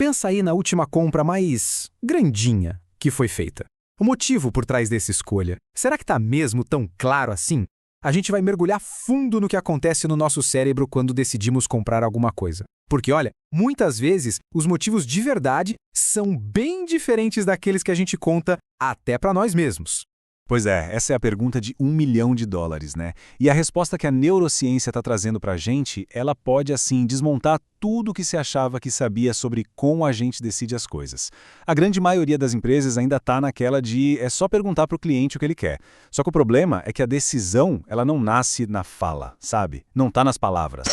Pensa aí na última compra mais grandinha que foi feita. O motivo por trás dessa escolha, será que está mesmo tão claro assim? A gente vai mergulhar fundo no que acontece no nosso cérebro quando decidimos comprar alguma coisa. Porque, olha, muitas vezes os motivos de verdade são bem diferentes daqueles que a gente conta até para nós mesmos. Pois é, essa é a pergunta de US$ 1 milhão, né? E a resposta que a neurociência está trazendo para a gente, ela pode, assim, desmontar tudo o que se achava que sabia sobre como a gente decide as coisas. A grande maioria das empresas ainda está naquela de é só perguntar para o cliente o que ele quer. Só que o problema é que a decisão, ela não nasce na fala, sabe? Não está nas palavras.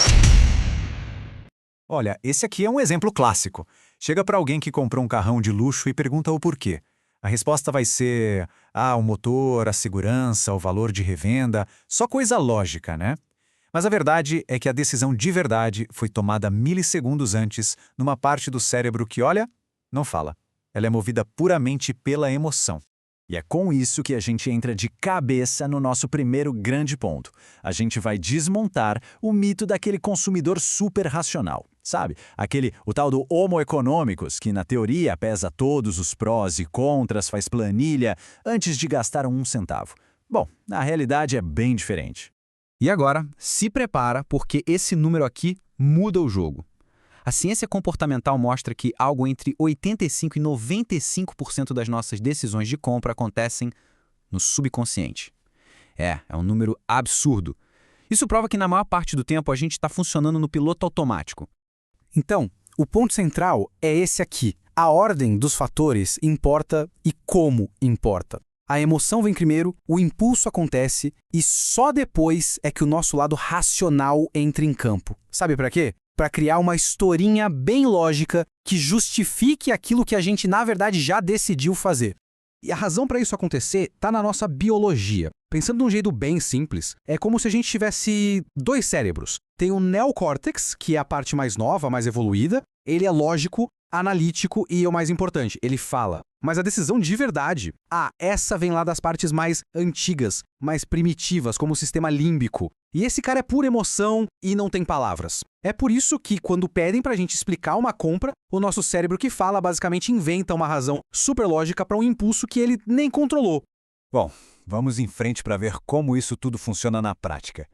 Olha, esse aqui é um exemplo clássico. Chega para alguém que comprou um carrão de luxo e pergunta o porquê. A resposta vai ser, o motor, a segurança, o valor de revenda, só coisa lógica, né? Mas a verdade é que a decisão de verdade foi tomada milissegundos antes, numa parte do cérebro que, olha, não fala. Ela é movida puramente pela emoção. E é com isso que a gente entra de cabeça no nosso primeiro grande ponto. A gente vai desmontar o mito daquele consumidor super racional. Sabe? O tal do Homo econômicos, que na teoria pesa todos os prós e contras, faz planilha, antes de gastar um centavo. Bom, na realidade é bem diferente. E agora, se prepara, porque esse número aqui muda o jogo. A ciência comportamental mostra que algo entre 85% e 95% das nossas decisões de compra acontecem no subconsciente. É um número absurdo. Isso prova que na maior parte do tempo a gente está funcionando no piloto automático. Então, o ponto central é esse aqui. A ordem dos fatores importa e como importa. A emoção vem primeiro, o impulso acontece e só depois é que o nosso lado racional entra em campo. Sabe para quê? Para criar uma historinha bem lógica que justifique aquilo que a gente, na verdade, já decidiu fazer. E a razão para isso acontecer está na nossa biologia. Pensando de um jeito bem simples, é como se a gente tivesse dois cérebros. Tem o neocórtex, que é a parte mais nova, mais evoluída. Ele é lógico, analítico e, o mais importante, ele fala. Mas a decisão de verdade, essa vem lá das partes mais antigas, mais primitivas, como o sistema límbico. E esse cara é pura emoção e não tem palavras. É por isso que, quando pedem pra gente explicar uma compra, o nosso cérebro que fala basicamente inventa uma razão super lógica para um impulso que ele nem controlou. Bom, vamos em frente para ver como isso tudo funciona na prática.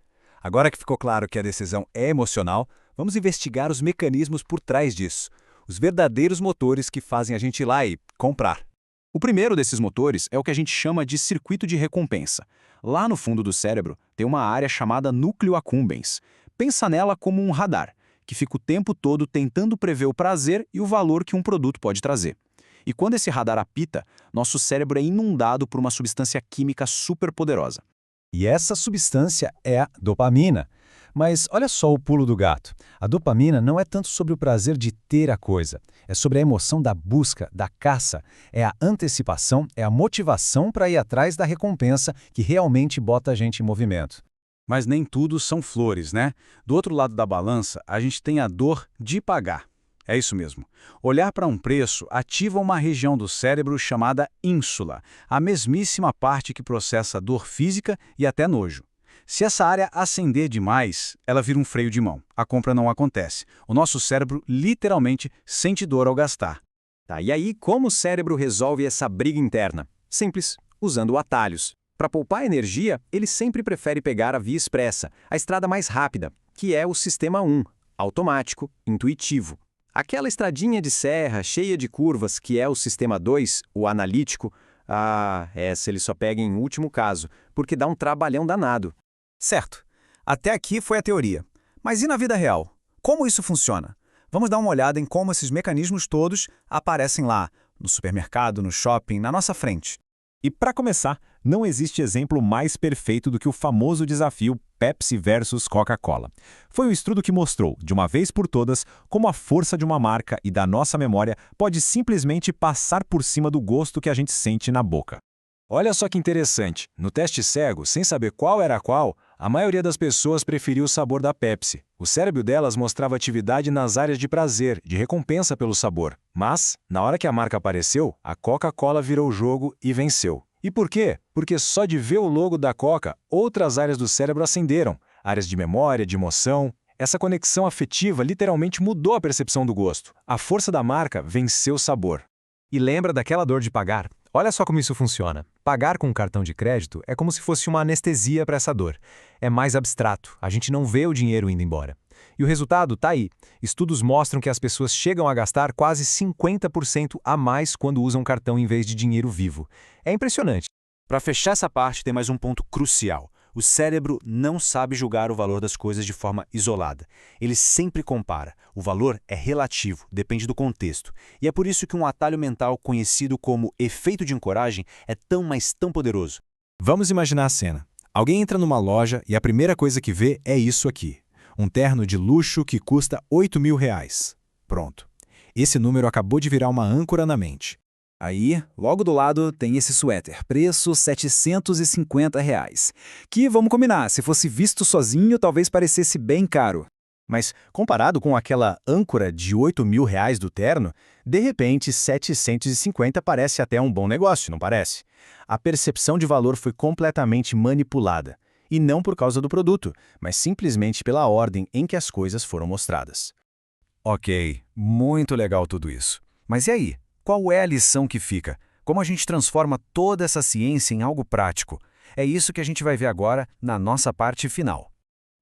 Agora que ficou claro que a decisão é emocional, vamos investigar os mecanismos por trás disso. Os verdadeiros motores que fazem a gente ir lá e comprar. O primeiro desses motores é o que a gente chama de circuito de recompensa. Lá no fundo do cérebro tem uma área chamada núcleo accumbens. Pensa nela como um radar, que fica o tempo todo tentando prever o prazer e o valor que um produto pode trazer. E quando esse radar apita, nosso cérebro é inundado por uma substância química superpoderosa. E essa substância é a dopamina. Mas olha só o pulo do gato. A dopamina não é tanto sobre o prazer de ter a coisa. É sobre a emoção da busca, da caça. É a antecipação, é a motivação para ir atrás da recompensa que realmente bota a gente em movimento. Mas nem tudo são flores, né? Do outro lado da balança, a gente tem a dor de pagar. É isso mesmo. Olhar para um preço ativa uma região do cérebro chamada ínsula, a mesmíssima parte que processa dor física e até nojo. Se essa área acender demais, ela vira um freio de mão. A compra não acontece. O nosso cérebro literalmente sente dor ao gastar. E aí, como o cérebro resolve essa briga interna? Simples, usando atalhos. Para poupar energia, ele sempre prefere pegar a via expressa, a estrada mais rápida, que é o sistema 1, automático, intuitivo. Aquela estradinha de serra cheia de curvas, que é o sistema 2, o analítico, essa ele só pega em último caso, porque dá um trabalhão danado. Certo. Até aqui foi a teoria. Mas e na vida real? Como isso funciona? Vamos dar uma olhada em como esses mecanismos todos aparecem lá, no supermercado, no shopping, na nossa frente. E para começar, não existe exemplo mais perfeito do que o famoso desafio Pepsi versus Coca-Cola. Foi um estudo que mostrou, de uma vez por todas, como a força de uma marca e da nossa memória pode simplesmente passar por cima do gosto que a gente sente na boca. Olha só que interessante, no teste cego, sem saber qual era qual, a maioria das pessoas preferiu o sabor da Pepsi. O cérebro delas mostrava atividade nas áreas de prazer, de recompensa pelo sabor. Mas, na hora que a marca apareceu, a Coca-Cola virou o jogo e venceu. E por quê? Porque só de ver o logo da Coca, outras áreas do cérebro acenderam. Áreas de memória, de emoção. Essa conexão afetiva literalmente mudou a percepção do gosto. A força da marca venceu o sabor. E lembra daquela dor de pagar? Olha só como isso funciona. Pagar com um cartão de crédito é como se fosse uma anestesia para essa dor. É mais abstrato, a gente não vê o dinheiro indo embora. E o resultado está aí. Estudos mostram que as pessoas chegam a gastar quase 50% a mais quando usam cartão em vez de dinheiro vivo. É impressionante. Para fechar essa parte, tem mais um ponto crucial. O cérebro não sabe julgar o valor das coisas de forma isolada. Ele sempre compara. O valor é relativo, depende do contexto. E é por isso que um atalho mental conhecido como efeito de ancoragem é tão, mas tão poderoso. Vamos imaginar a cena. Alguém entra numa loja e a primeira coisa que vê é isso aqui. Um terno de luxo que custa R$ 8.000. Pronto. Esse número acabou de virar uma âncora na mente. Aí, logo do lado, tem esse suéter, preço R$ 750, que, vamos combinar, se fosse visto sozinho, talvez parecesse bem caro. Mas, comparado com aquela âncora de R$ 8.000 do terno, de repente 750 parece até um bom negócio, não parece? A percepção de valor foi completamente manipulada. E não por causa do produto, mas simplesmente pela ordem em que as coisas foram mostradas. Ok, muito legal tudo isso. Mas e aí? Qual é a lição que fica? Como a gente transforma toda essa ciência em algo prático? É isso que a gente vai ver agora na nossa parte final.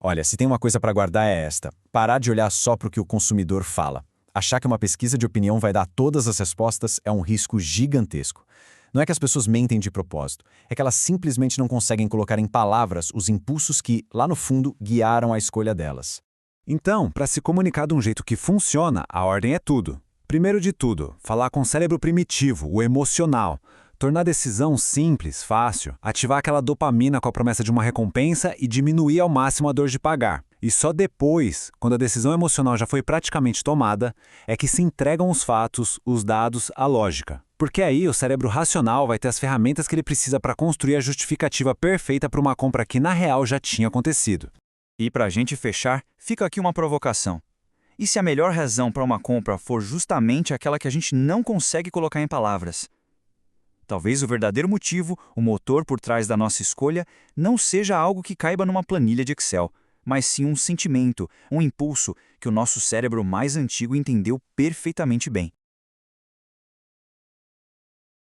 Olha, se tem uma coisa para guardar é esta. Parar de olhar só para o que o consumidor fala. Achar que uma pesquisa de opinião vai dar todas as respostas é um risco gigantesco. Não é que as pessoas mentem de propósito, é que elas simplesmente não conseguem colocar em palavras os impulsos que, lá no fundo, guiaram a escolha delas. Então, para se comunicar de um jeito que funciona, a ordem é tudo. Primeiro de tudo, falar com o cérebro primitivo, o emocional. Tornar a decisão simples, fácil. Ativar aquela dopamina com a promessa de uma recompensa e diminuir ao máximo a dor de pagar. E só depois, quando a decisão emocional já foi praticamente tomada, é que se entregam os fatos, os dados, a lógica. Porque aí o cérebro racional vai ter as ferramentas que ele precisa para construir a justificativa perfeita para uma compra que na real já tinha acontecido. E para a gente fechar, fica aqui uma provocação. E se a melhor razão para uma compra for justamente aquela que a gente não consegue colocar em palavras? Talvez o verdadeiro motivo, o motor por trás da nossa escolha, não seja algo que caiba numa planilha de Excel, mas sim um sentimento, um impulso que o nosso cérebro mais antigo entendeu perfeitamente bem.